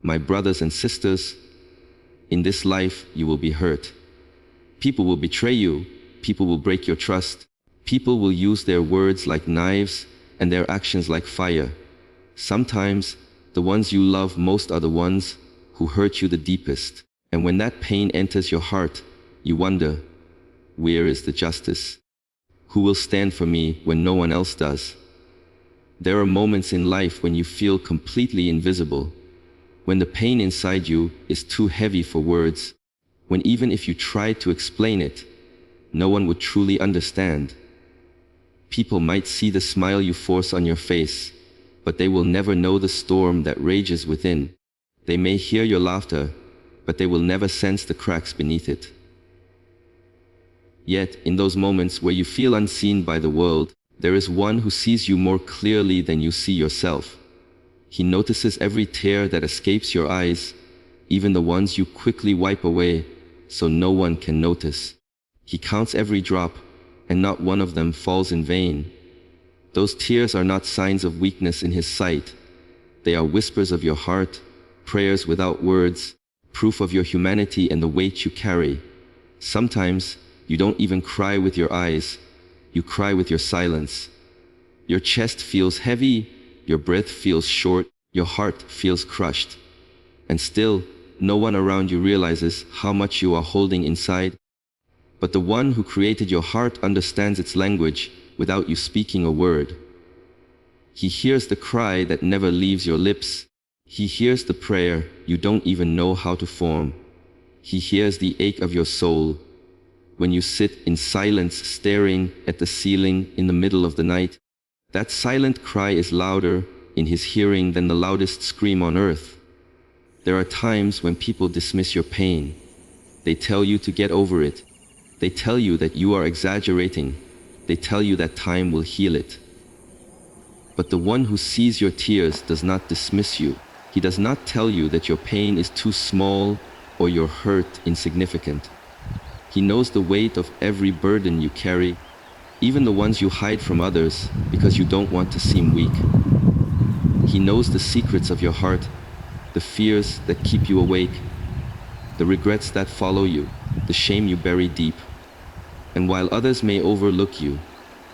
My brothers and sisters, in this life you will be hurt. People will betray you. People will break your trust. People will use their words like knives and their actions like fire. Sometimes, the ones you love most are the ones who hurt you the deepest. And when that pain enters your heart, you wonder, where is the justice? Who will stand for me when no one else does? There are moments in life when you feel completely invisible, when the pain inside you is too heavy for words, when even if you tried to explain it, no one would truly understand. People might see the smile you force on your face, but they will never know the storm that rages within. They may hear your laughter, but they will never sense the cracks beneath it. Yet, in those moments where you feel unseen by the world, there is one who sees you more clearly than you see yourself. He notices every tear that escapes your eyes, even the ones you quickly wipe away so no one can notice. He counts every drop, and not one of them falls in vain. Those tears are not signs of weakness in his sight. They are whispers of your heart, prayers without words, proof of your humanity and the weight you carry. Sometimes, you don't even cry with your eyes, you cry with your silence. Your chest feels heavy, your breath feels short, your heart feels crushed. And still, no one around you realizes how much you are holding inside. But the one who created your heart understands its language without you speaking a word. He hears the cry that never leaves your lips. He hears the prayer you don't even know how to form. He hears the ache of your soul when you sit in silence staring at the ceiling in the middle of the night. That silent cry is louder in his hearing than the loudest scream on earth. There are times when people dismiss your pain. They tell you to get over it. They tell you that you are exaggerating. They tell you that time will heal it. But the one who sees your tears does not dismiss you. He does not tell you that your pain is too small or your hurt insignificant. He knows the weight of every burden you carry, even the ones you hide from others because you don't want to seem weak. He knows the secrets of your heart, the fears that keep you awake, the regrets that follow you, the shame you bury deep. And while others may overlook you,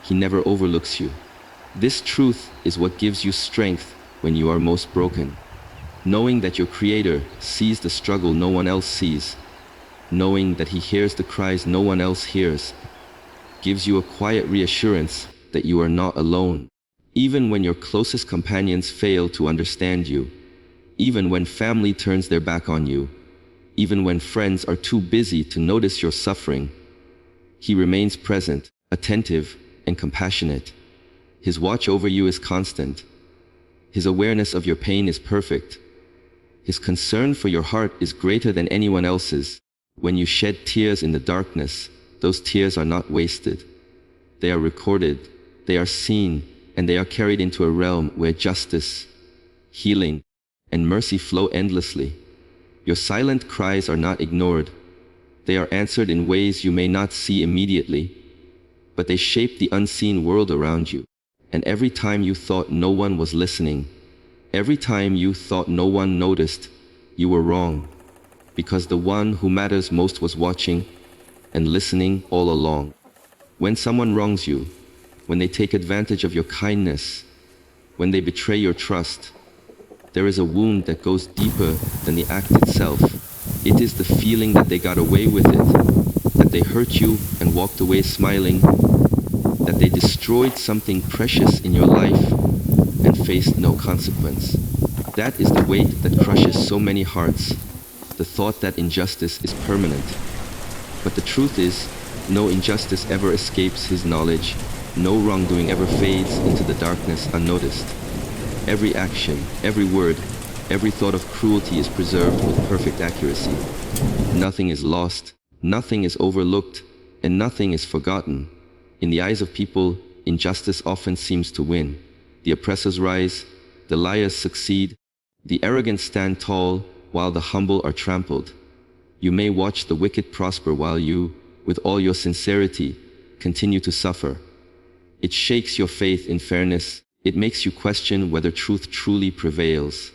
he never overlooks you. This truth is what gives you strength when you are most broken. Knowing that your Creator sees the struggle no one else sees, knowing that He hears the cries no one else hears, gives you a quiet reassurance that you are not alone. Even when your closest companions fail to understand you, even when family turns their back on you, even when friends are too busy to notice your suffering, He remains present, attentive, and compassionate. His watch over you is constant. His awareness of your pain is perfect. His concern for your heart is greater than anyone else's. When you shed tears in the darkness, those tears are not wasted. They are recorded, they are seen, and they are carried into a realm where justice, healing, and mercy flow endlessly. Your silent cries are not ignored. They are answered in ways you may not see immediately, but they shape the unseen world around you. And every time you thought no one was listening, every time you thought no one noticed, you were wrong, because the one who matters most was watching and listening all along. When someone wrongs you, when they take advantage of your kindness, when they betray your trust, there is a wound that goes deeper than the act itself. It is the feeling that they got away with it, that they hurt you and walked away smiling, that they destroyed something precious in your life and faced no consequence. That is the weight that crushes so many hearts, the thought that injustice is permanent. But the truth is, no injustice ever escapes His knowledge, no wrongdoing ever fades into the darkness unnoticed. Every action, every word, every thought of cruelty is preserved with perfect accuracy. Nothing is lost, nothing is overlooked, and nothing is forgotten. In the eyes of people, injustice often seems to win. The oppressors rise, the liars succeed, the arrogant stand tall, while the humble are trampled. You may watch the wicked prosper while you, with all your sincerity, continue to suffer. It shakes your faith in fairness. It makes you question whether truth truly prevails.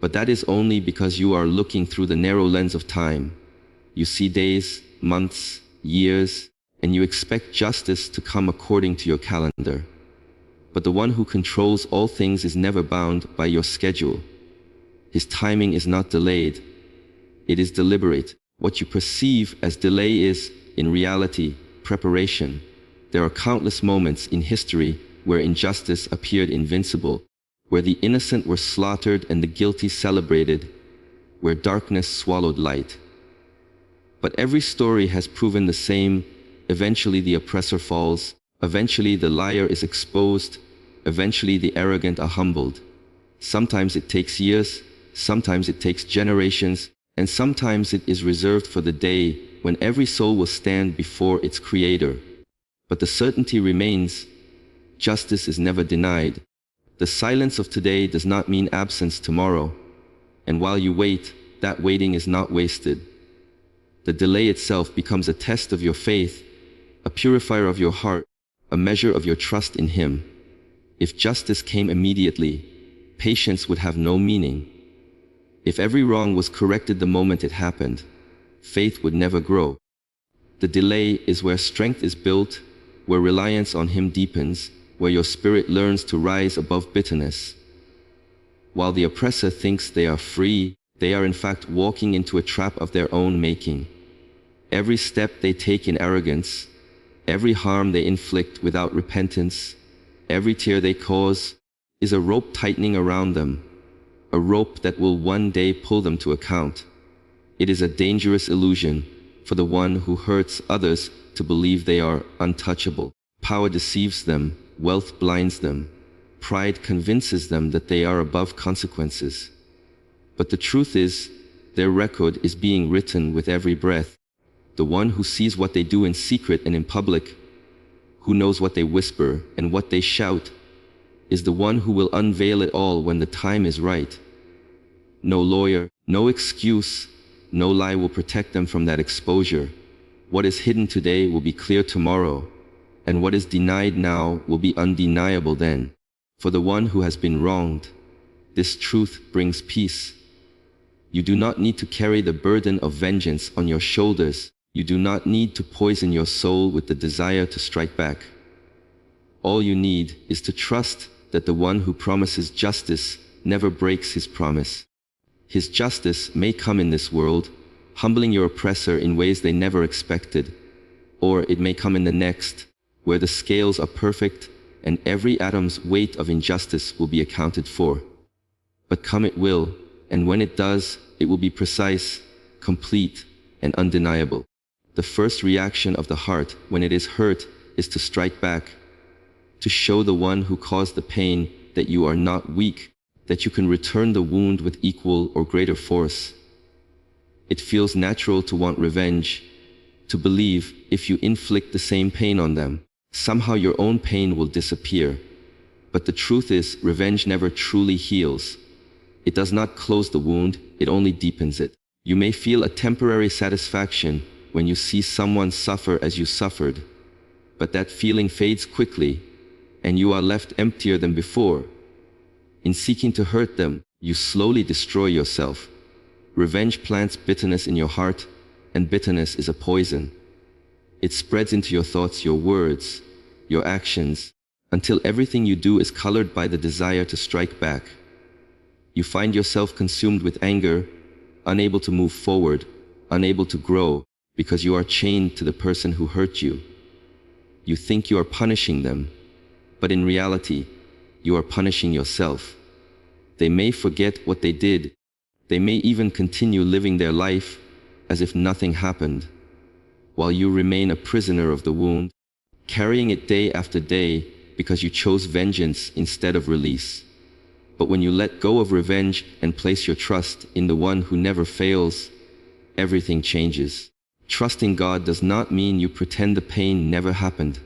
But that is only because you are looking through the narrow lens of time. You see days, months, years, and you expect justice to come according to your calendar. But the one who controls all things is never bound by your schedule. His timing is not delayed. It is deliberate. What you perceive as delay is, in reality, preparation. There are countless moments in history where injustice appeared invincible, where the innocent were slaughtered and the guilty celebrated, where darkness swallowed light. But every story has proven the same. Eventually the oppressor falls. Eventually the liar is exposed. Eventually the arrogant are humbled. Sometimes it takes years, sometimes it takes generations, and sometimes it is reserved for the day when every soul will stand before its creator. But the certainty remains. Justice is never denied. The silence of today does not mean absence tomorrow. And while you wait, that waiting is not wasted. The delay itself becomes a test of your faith, a purifier of your heart, a measure of your trust in Him. If justice came immediately, patience would have no meaning. If every wrong was corrected the moment it happened, faith would never grow. The delay is where strength is built, where reliance on Him deepens, where your spirit learns to rise above bitterness. While the oppressor thinks they are free, they are in fact walking into a trap of their own making. Every step they take in arrogance, every harm they inflict without repentance, every tear they cause, is a rope tightening around them, a rope that will one day pull them to account. It is a dangerous illusion for the one who hurts others to believe they are untouchable. Power deceives them, wealth blinds them, pride convinces them that they are above consequences. But the truth is, their record is being written with every breath. The one who sees what they do in secret and in public, who knows what they whisper and what they shout, is the one who will unveil it all when the time is right. No lawyer, no excuse, no lie will protect them from that exposure. What is hidden today will be clear tomorrow, and what is denied now will be undeniable then. For the one who has been wronged, this truth brings peace. You do not need to carry the burden of vengeance on your shoulders. You do not need to poison your soul with the desire to strike back. All you need is to trust that the one who promises justice never breaks his promise. His justice may come in this world, humbling your oppressor in ways they never expected, or it may come in the next, where the scales are perfect and every atom's weight of injustice will be accounted for. But come it will, and when it does, it will be precise, complete, and undeniable. The first reaction of the heart when it is hurt is to strike back, to show the one who caused the pain that you are not weak, that you can return the wound with equal or greater force. It feels natural to want revenge, to believe if you inflict the same pain on them, somehow your own pain will disappear. But the truth is, revenge never truly heals. It does not close the wound, it only deepens it. You may feel a temporary satisfaction when you see someone suffer as you suffered, but that feeling fades quickly, and you are left emptier than before. In seeking to hurt them, you slowly destroy yourself. Revenge plants bitterness in your heart, and bitterness is a poison. It spreads into your thoughts, your words, your actions, until everything you do is colored by the desire to strike back. You find yourself consumed with anger, unable to move forward, unable to grow, because you are chained to the person who hurt you. You think you are punishing them, but in reality, you are punishing yourself. They may forget what they did. They may even continue living their life as if nothing happened, while you remain a prisoner of the wound, carrying it day after day because you chose vengeance instead of release. But when you let go of revenge and place your trust in the one who never fails, everything changes. Trusting God does not mean you pretend the pain never happened.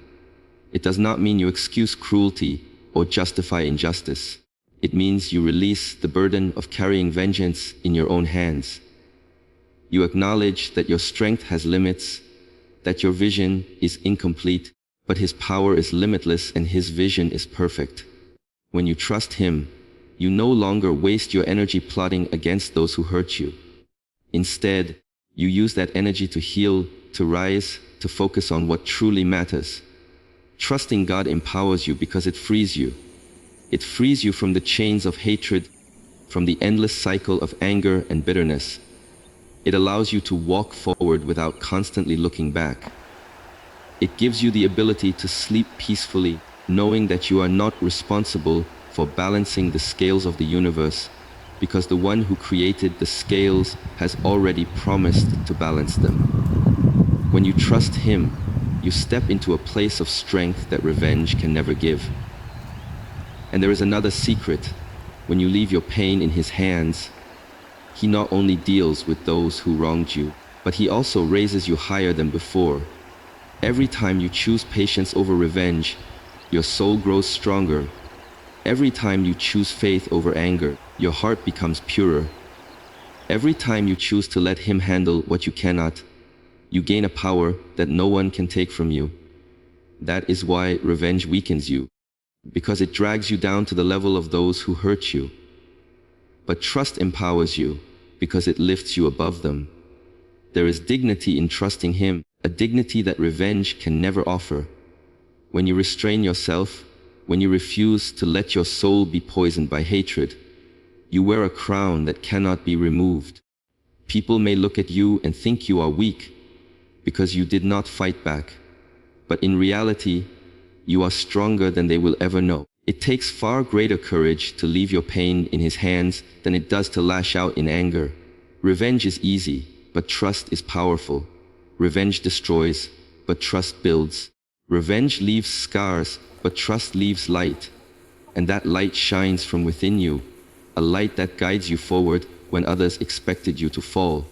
It does not mean you excuse cruelty or justify injustice. It means you release the burden of carrying vengeance in your own hands. You acknowledge that your strength has limits, that your vision is incomplete, but His power is limitless and His vision is perfect. When you trust Him, You no longer waste your energy plotting against those who hurt you. Instead, you use that energy to heal, to rise, to focus on what truly matters. Trusting God empowers you because it frees you. It frees you from the chains of hatred, from the endless cycle of anger and bitterness. It allows you to walk forward without constantly looking back. It gives you the ability to sleep peacefully, knowing that you are not responsible for balancing the scales of the universe, because the one who created the scales has already promised to balance them. When you trust him, you step into a place of strength that revenge can never give. And there is another secret. When you leave your pain in his hands, he not only deals with those who wronged you, but he also raises you higher than before. Every time you choose patience over revenge, your soul grows stronger. Every time you choose faith over anger, your heart becomes purer. Every time you choose to let him handle what you cannot, you gain a power that no one can take from you. That is why revenge weakens you, because it drags you down to the level of those who hurt you. But trust empowers you, because it lifts you above them. There is dignity in trusting him, a dignity that revenge can never offer. When you restrain yourself, when you refuse to let your soul be poisoned by hatred, you wear a crown that cannot be removed. People may look at you and think you are weak, because you did not fight back. But in reality, you are stronger than they will ever know. It takes far greater courage to leave your pain in his hands than it does to lash out in anger. Revenge is easy, but trust is powerful. Revenge destroys, but trust builds. Revenge leaves scars, but trust leaves light. And that light shines from within you, a light that guides you forward when others expected you to fall.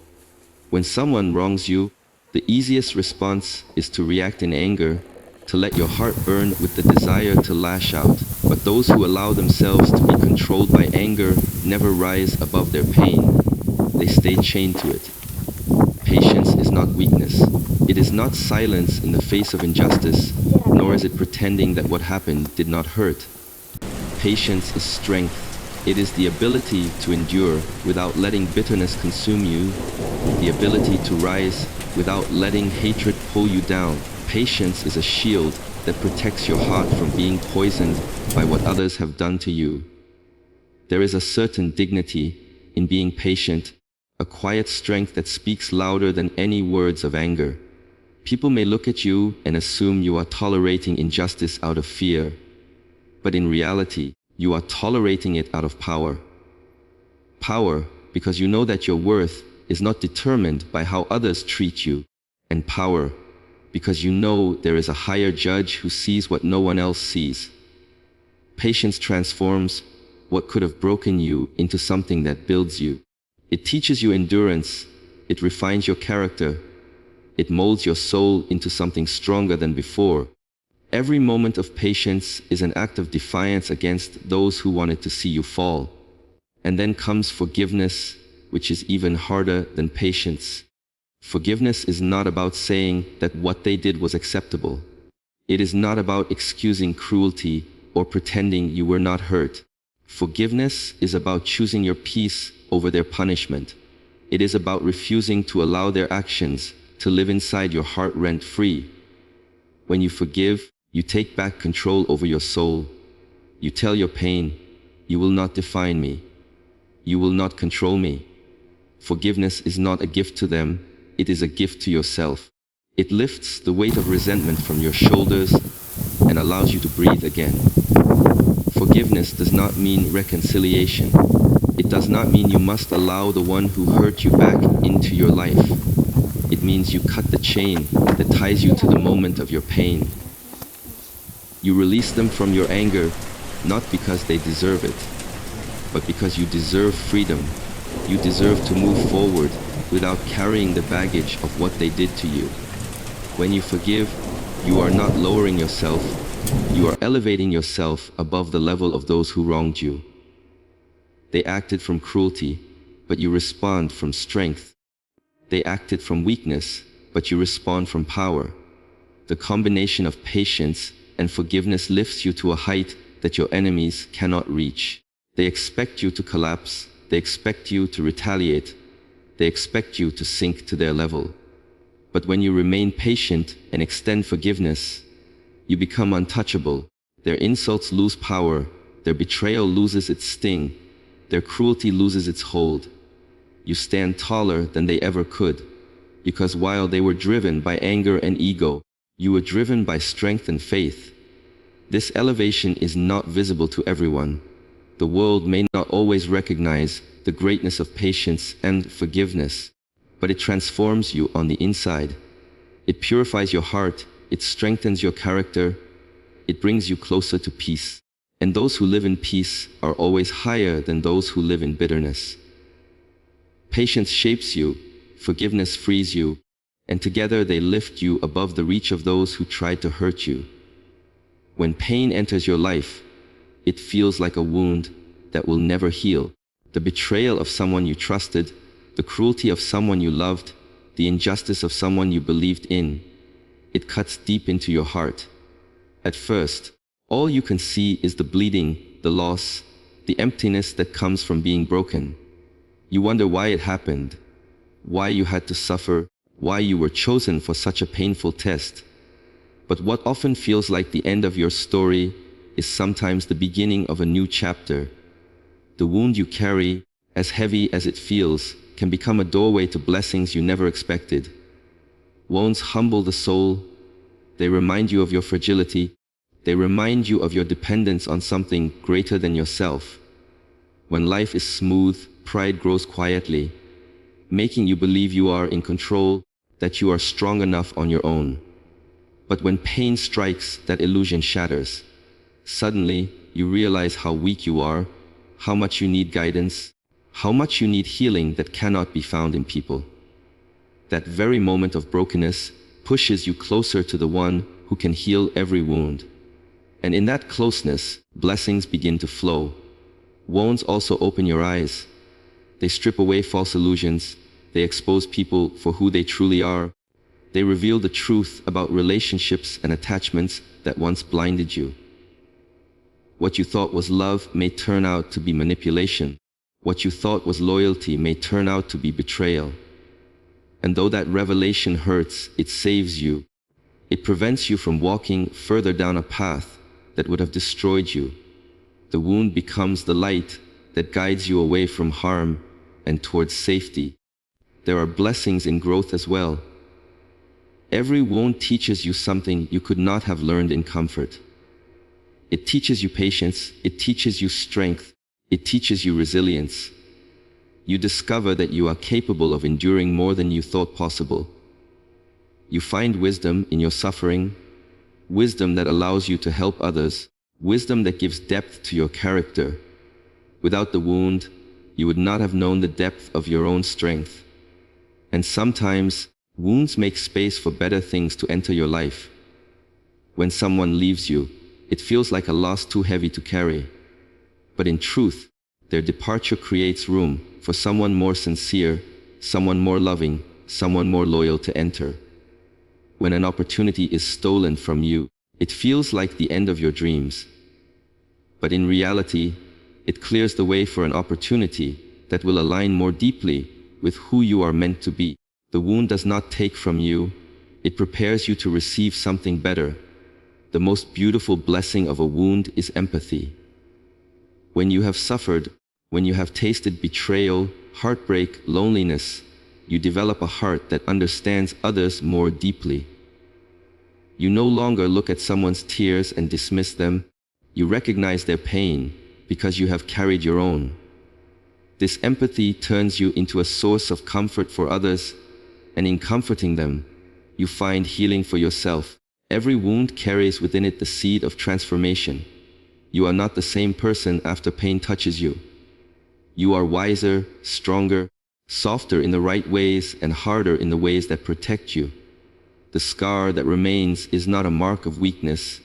When someone wrongs you, the easiest response is to react in anger, to let your heart burn with the desire to lash out. But those who allow themselves to be controlled by anger never rise above their pain. They stay chained to it. Patience is not weakness. It is not silence in the face of injustice, nor is it pretending that what happened did not hurt. Patience is strength. It is the ability to endure without letting bitterness consume you, the ability to rise without letting hatred pull you down. Patience is a shield that protects your heart from being poisoned by what others have done to you. There is a certain dignity in being patient, a quiet strength that speaks louder than any words of anger. People may look at you and assume you are tolerating injustice out of fear, but in reality, you are tolerating it out of power. Power, because you know that your worth is not determined by how others treat you, and power, because you know there is a higher judge who sees what no one else sees. Patience transforms what could have broken you into something that builds you. It teaches you endurance, it refines your character, it molds your soul into something stronger than before. Every moment of patience is an act of defiance against those who wanted to see you fall. And then comes forgiveness, which is even harder than patience. Forgiveness is not about saying that what they did was acceptable. It is not about excusing cruelty or pretending you were not hurt. Forgiveness is about choosing your peace over their punishment. It is about refusing to allow their actions to live inside your heart rent-free. When you forgive, you take back control over your soul. You tell your pain, you will not define me. You will not control me. Forgiveness is not a gift to them, it is a gift to yourself. It lifts the weight of resentment from your shoulders and allows you to breathe again. Forgiveness does not mean reconciliation. It does not mean you must allow the one who hurt you back into your life. It means you cut the chain that ties you to the moment of your pain. You release them from your anger, not because they deserve it, but because you deserve freedom. You deserve to move forward without carrying the baggage of what they did to you. When you forgive, you are not lowering yourself, you are elevating yourself above the level of those who wronged you. They acted from cruelty, but you respond from strength. They acted from weakness, but you respond from power. The combination of patience and forgiveness lifts you to a height that your enemies cannot reach. They expect you to collapse. They expect you to retaliate. They expect you to sink to their level. But when you remain patient and extend forgiveness, you become untouchable. Their insults lose power. Their betrayal loses its sting. Their cruelty loses its hold. You stand taller than they ever could, because while they were driven by anger and ego, you were driven by strength and faith. This elevation is not visible to everyone. The world may not always recognize the greatness of patience and forgiveness, but it transforms you on the inside. It purifies your heart, it strengthens your character, it brings you closer to peace. And those who live in peace are always higher than those who live in bitterness. Patience shapes you, forgiveness frees you, and together they lift you above the reach of those who tried to hurt you. When pain enters your life, it feels like a wound that will never heal. The betrayal of someone you trusted, the cruelty of someone you loved, the injustice of someone you believed in, it cuts deep into your heart. At first, all you can see is the bleeding, the loss, the emptiness that comes from being broken. You wonder why it happened, why you had to suffer, why you were chosen for such a painful test. But what often feels like the end of your story is sometimes the beginning of a new chapter. The wound you carry, as heavy as it feels, can become a doorway to blessings you never expected. Wounds humble the soul. They remind you of your fragility. They remind you of your dependence on something greater than yourself. When life is smooth, pride grows quietly, making you believe you are in control, that you are strong enough on your own. But when pain strikes, that illusion shatters. Suddenly, you realize how weak you are, how much you need guidance, how much you need healing that cannot be found in people. That very moment of brokenness pushes you closer to the one who can heal every wound. And in that closeness, blessings begin to flow. Wounds also open your eyes. They strip away false illusions. They expose people for who they truly are. They reveal the truth about relationships and attachments that once blinded you. What you thought was love may turn out to be manipulation. What you thought was loyalty may turn out to be betrayal. And though that revelation hurts, it saves you. It prevents you from walking further down a path that would have destroyed you. The wound becomes the light that guides you away from harm and towards safety. There are blessings in growth as well. Every wound teaches you something you could not have learned in comfort. It teaches you patience, it teaches you strength, it teaches you resilience. You discover that you are capable of enduring more than you thought possible. You find wisdom in your suffering, wisdom that allows you to help others, wisdom that gives depth to your character. Without the wound, you would not have known the depth of your own strength. And sometimes, wounds make space for better things to enter your life. When someone leaves you, it feels like a loss too heavy to carry. But in truth, their departure creates room for someone more sincere, someone more loving, someone more loyal to enter. When an opportunity is stolen from you, it feels like the end of your dreams. But in reality, it clears the way for an opportunity that will align more deeply with who you are meant to be. The wound does not take from you, it prepares you to receive something better. The most beautiful blessing of a wound is empathy. When you have suffered, when you have tasted betrayal, heartbreak, loneliness, you develop a heart that understands others more deeply. You no longer look at someone's tears and dismiss them. You recognize their pain because you have carried your own. This empathy turns you into a source of comfort for others, and in comforting them, you find healing for yourself. Every wound carries within it the seed of transformation. You are not the same person after pain touches you. You are wiser, stronger, softer in the right ways, and harder in the ways that protect you. The scar that remains is not a mark of weakness.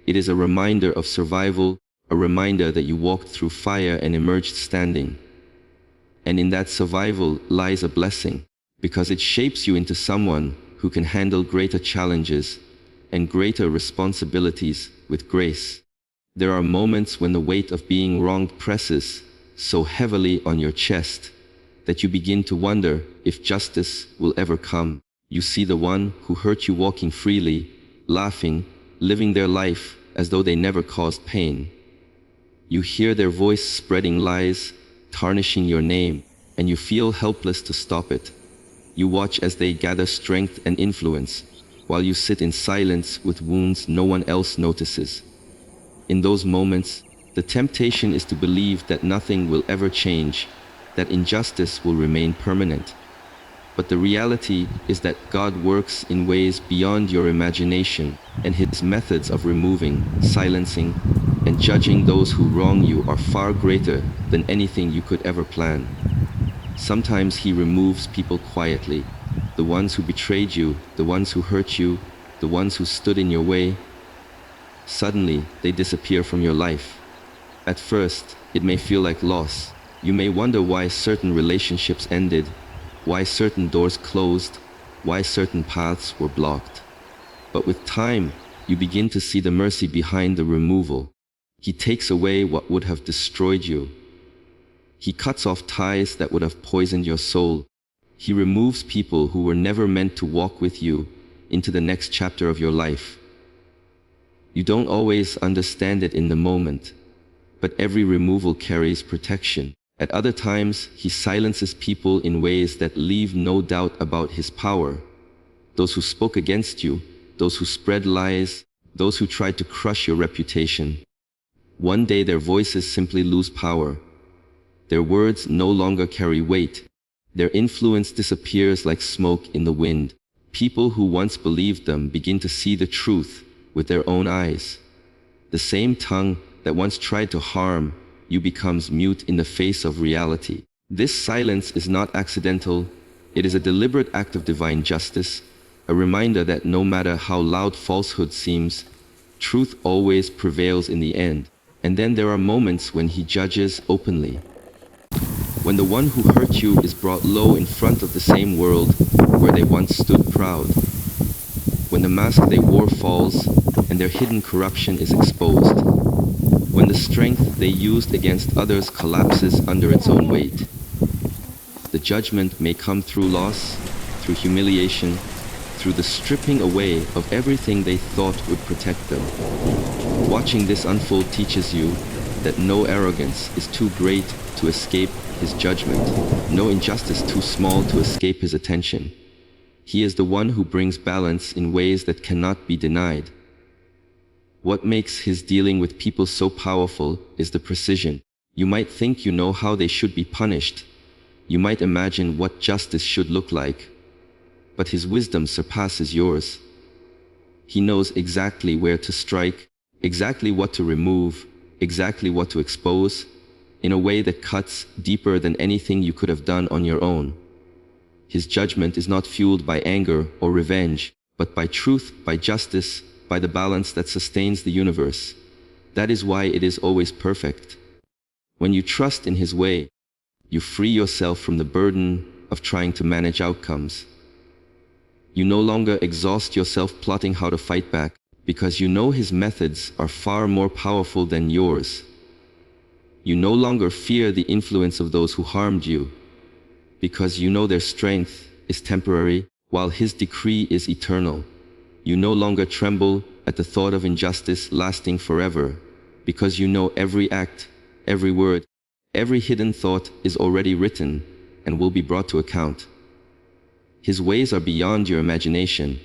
It is a reminder of survival, a reminder that you walked through fire and emerged standing. And in that survival lies a blessing, because it shapes you into someone who can handle greater challenges and greater responsibilities with grace. There are moments when the weight of being wronged presses so heavily on your chest that you begin to wonder if justice will ever come. You see the one who hurt you walking freely, laughing, living their life as though they never caused pain. You hear their voice spreading lies, tarnishing your name, and you feel helpless to stop it. You watch as they gather strength and influence, while you sit in silence with wounds no one else notices. In those moments, the temptation is to believe that nothing will ever change, that injustice will remain permanent. But the reality is that God works in ways beyond your imagination, and His methods of removing, silencing, and judging those who wrong you are far greater than anything you could ever plan. Sometimes He removes people quietly, the ones who betrayed you, the ones who hurt you, the ones who stood in your way. Suddenly, they disappear from your life. At first, it may feel like loss. You may wonder why certain relationships ended, why certain doors closed, why certain paths were blocked. But with time, you begin to see the mercy behind the removal. He takes away what would have destroyed you. He cuts off ties that would have poisoned your soul. He removes people who were never meant to walk with you into the next chapter of your life. You don't always understand it in the moment, but every removal carries protection. At other times, He silences people in ways that leave no doubt about His power. Those who spoke against you, those who spread lies, those who tried to crush your reputation. One day their voices simply lose power. Their words no longer carry weight. Their influence disappears like smoke in the wind. People who once believed them begin to see the truth with their own eyes. The same tongue that once tried to harm you becomes mute in the face of reality. This silence is not accidental. It is a deliberate act of divine justice, a reminder that no matter how loud falsehood seems, truth always prevails in the end. And then there are moments when He judges openly. When the one who hurt you is brought low in front of the same world where they once stood proud. When the mask they wore falls and their hidden corruption is exposed. When the strength they used against others collapses under its own weight. The judgment may come through loss, through humiliation, through the stripping away of everything they thought would protect them. Watching this unfold teaches you that no arrogance is too great to escape His judgment, no injustice too small to escape His attention. He is the one who brings balance in ways that cannot be denied. What makes His dealing with people so powerful is the precision. You might think you know how they should be punished. You might imagine what justice should look like. But His wisdom surpasses yours. He knows exactly where to strike, exactly what to remove, exactly what to expose, in a way that cuts deeper than anything you could have done on your own. His judgment is not fueled by anger or revenge, but by truth, by justice, by the balance that sustains the universe. That is why it is always perfect. When you trust in His way, you free yourself from the burden of trying to manage outcomes. You no longer exhaust yourself plotting how to fight back, because you know His methods are far more powerful than yours. You no longer fear the influence of those who harmed you, because you know their strength is temporary, while His decree is eternal. You no longer tremble at the thought of injustice lasting forever, because you know every act, every word, every hidden thought is already written and will be brought to account. His ways are beyond your imagination,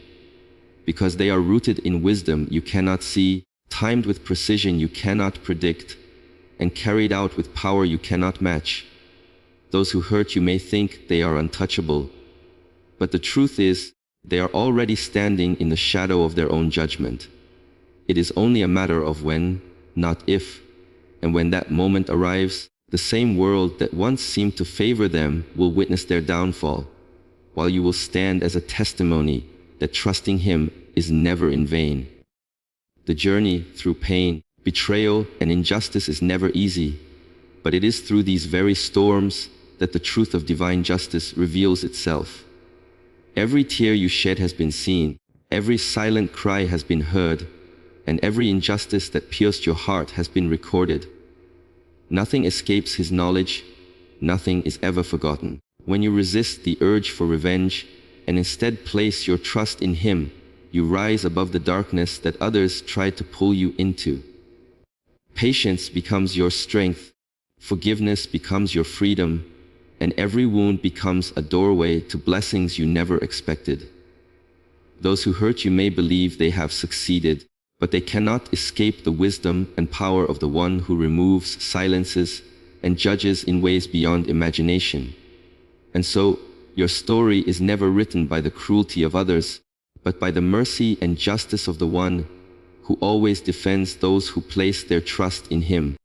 because they are rooted in wisdom you cannot see, timed with precision you cannot predict, and carried out with power you cannot match. Those who hurt you may think they are untouchable, but the truth is, they are already standing in the shadow of their own judgment. It is only a matter of when, not if, and when that moment arrives, the same world that once seemed to favor them will witness their downfall, while you will stand as a testimony that trusting Him is never in vain. The journey through pain, betrayal, and injustice is never easy, but it is through these very storms that the truth of divine justice reveals itself. Every tear you shed has been seen, every silent cry has been heard, and every injustice that pierced your heart has been recorded. Nothing escapes his knowledge, nothing is ever forgotten. When you resist the urge for revenge and instead place your trust in him, you rise above the darkness that others tried to pull you into. Patience becomes your strength, forgiveness becomes your freedom, and every wound becomes a doorway to blessings you never expected. Those who hurt you may believe they have succeeded, but they cannot escape the wisdom and power of the one who removes, silences, and judges in ways beyond imagination. And so, your story is never written by the cruelty of others, but by the mercy and justice of the one who always defends those who place their trust in him.